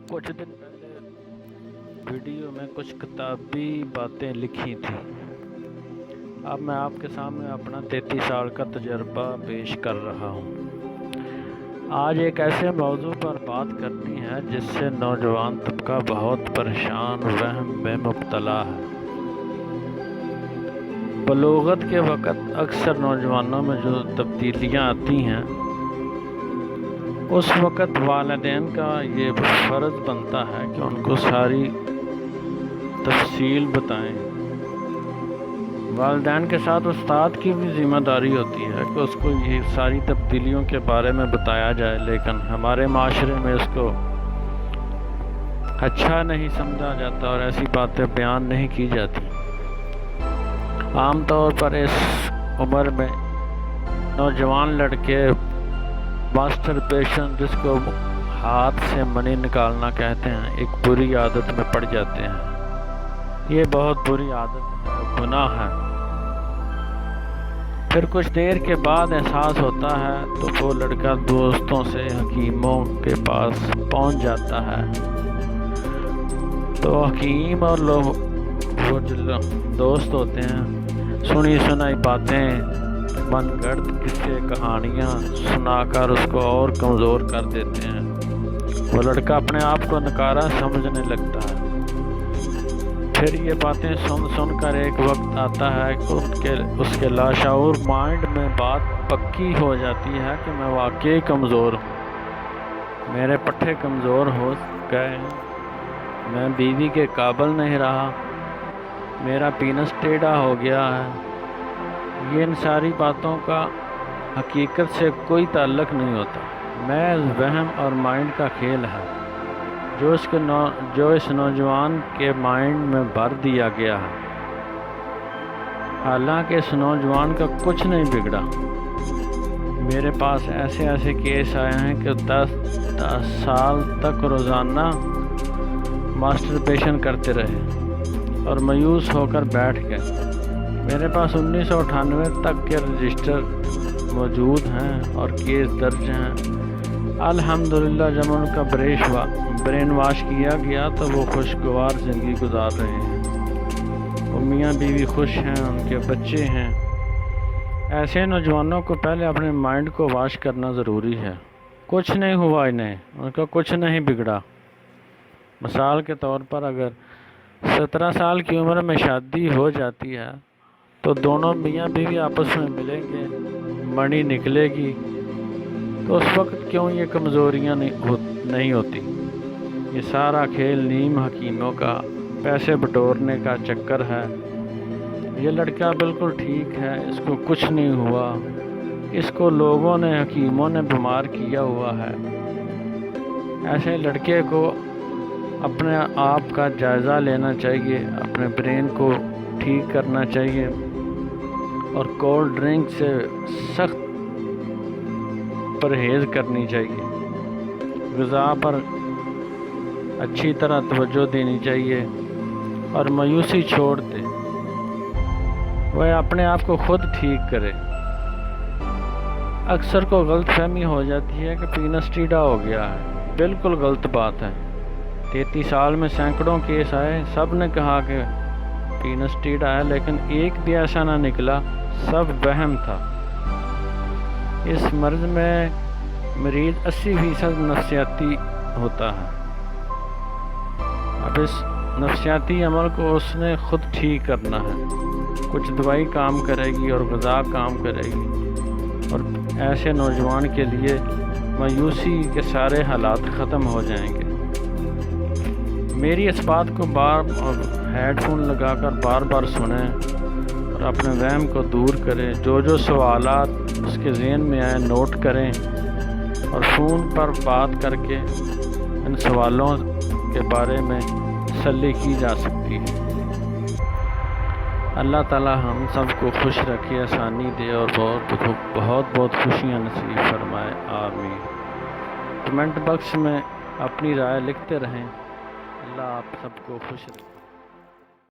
कुछ दिन पहले वीडियो में कुछ किताबी बातें लिखी थी। अब मैं आपके सामने अपना 33 साल का तजर्बा पेश कर रहा हूँ। आज एक ऐसे मौजू पर बात करनी है जिससे नौजवान तबका बहुत परेशान वहम में मुब्तला है। बलूगत के वक़्त अक्सर नौजवानों में जो तब्दीलियाँ आती हैं, उस वक़्त वालिदैन का ये फ़र्ज़ बनता है कि उनको सारी तफसील बताएं। वालिदैन के साथ उस्ताद की भी ज़िम्मेदारी होती है कि उसको ये सारी तब्दीलियों के बारे में बताया जाए, लेकिन हमारे माशरे में इसको अच्छा नहीं समझा जाता और ऐसी बातें बयान नहीं की जाती। आम तौर पर इस उम्र में नौजवान लड़के मास्टरबेशन, जिसको हाथ से मनी निकालना कहते हैं, एक बुरी आदत में पड़ जाते हैं। ये बहुत बुरी आदत है, गुनाह है। फिर कुछ देर के बाद एहसास होता है तो वो लड़का दोस्तों से हकीमों के पास पहुंच जाता है। तो हकीम और लोग वो जो दोस्त होते हैं, सुनी सुनाई बातें, मनगढ़ंत किस्से कहानियाँ सुनाकर उसको और कमज़ोर कर देते हैं। वो लड़का अपने आप को नकारा समझने लगता है। फिर ये बातें सुन कर एक वक्त आता है कि उसके लाशऊर माइंड में बात पक्की हो जाती है कि मैं वाकई कमज़ोर हूँ, मेरे पट्टे कमज़ोर हो गए हैं, मैं बीवी के काबिल नहीं रहा, मेरा पीनस टेढ़ा हो गया है। ये इन सारी बातों का हकीकत से कोई ताल्लुक़ नहीं होता, महज़ वहम और माइंड का खेल है जो इस नौजवान के माइंड में भर दिया गया है। हालांकि इस नौजवान का कुछ नहीं बिगड़ा। मेरे पास ऐसे केस आए हैं कि 10 साल तक रोज़ाना मास्टरबेशन करते रहे और मायूस होकर बैठ गए। मेरे पास 1998 तक के रजिस्टर मौजूद हैं और केस दर्ज हैं। अल्हम्दुलिल्लाह जब उनका ब्रेन वाश किया गया तो वो खुशगवार ज़िंदगी गुजार रहे हैं। वो मियाँ बीवी खुश हैं, उनके बच्चे हैं। ऐसे नौजवानों को पहले अपने माइंड को वाश करना ज़रूरी है। कुछ नहीं हुआ इन्हें, उनका कुछ नहीं बिगड़ा। मिसाल के तौर पर अगर 17 साल की उम्र में शादी हो जाती है तो दोनों मियाँ बीवी आपस में मिलेंगे, मणि निकलेगी, तो उस वक्त क्यों ये कमज़ोरियाँ नहीं होती। ये सारा खेल नीम हकीमों का पैसे बटोरने का चक्कर है। ये लड़का बिल्कुल ठीक है, इसको कुछ नहीं हुआ, इसको लोगों ने, हकीमों ने बीमार किया हुआ है। ऐसे लड़के को अपने आप का जायज़ा लेना चाहिए, अपने ब्रेन को ठीक करना चाहिए और कोल्ड ड्रिंक से सख्त परहेज़ करनी चाहिए। ग़िज़ा पर अच्छी तरह तवज्जो देनी चाहिए और मायूसी छोड़ दे, वह अपने आप को खुद ठीक करे। अक्सर को गलतफहमी हो जाती है कि पीनस टेढ़ा हो गया है। बिल्कुल गलत बात है। 33 साल में सैकड़ों केस आए, सब ने कहा कि पीनस टेढ़ा है, लेकिन एक भी ऐसा ना निकला, सब वहम था। इस मर्ज़ में मरीज़ 80% नफ्सियाती होता है। अब इस नफ्सियाती अमल को उसने खुद ठीक करना है। कुछ दवाई काम करेगी और ग़िज़ा काम करेगी और ऐसे नौजवान के लिए मायूसी के सारे हालात ख़त्म हो जाएंगे। मेरी इस बात को हेडफोन लगाकर बार बार सुनें और अपने वहम को दूर करें। जो सवालात उसके ज़हन में आए नोट करें और फ़ोन पर बात करके इन सवालों के बारे में तसल्ली की जा सकती है। अल्लाह ताला हम सबको खुश रखे, आसानी दे और बहुत खुशियाँ नसीब फरमाए। आमीन। कमेंट बॉक्स में अपनी राय लिखते रहें। अल्लाह आप सबको खुश रखे।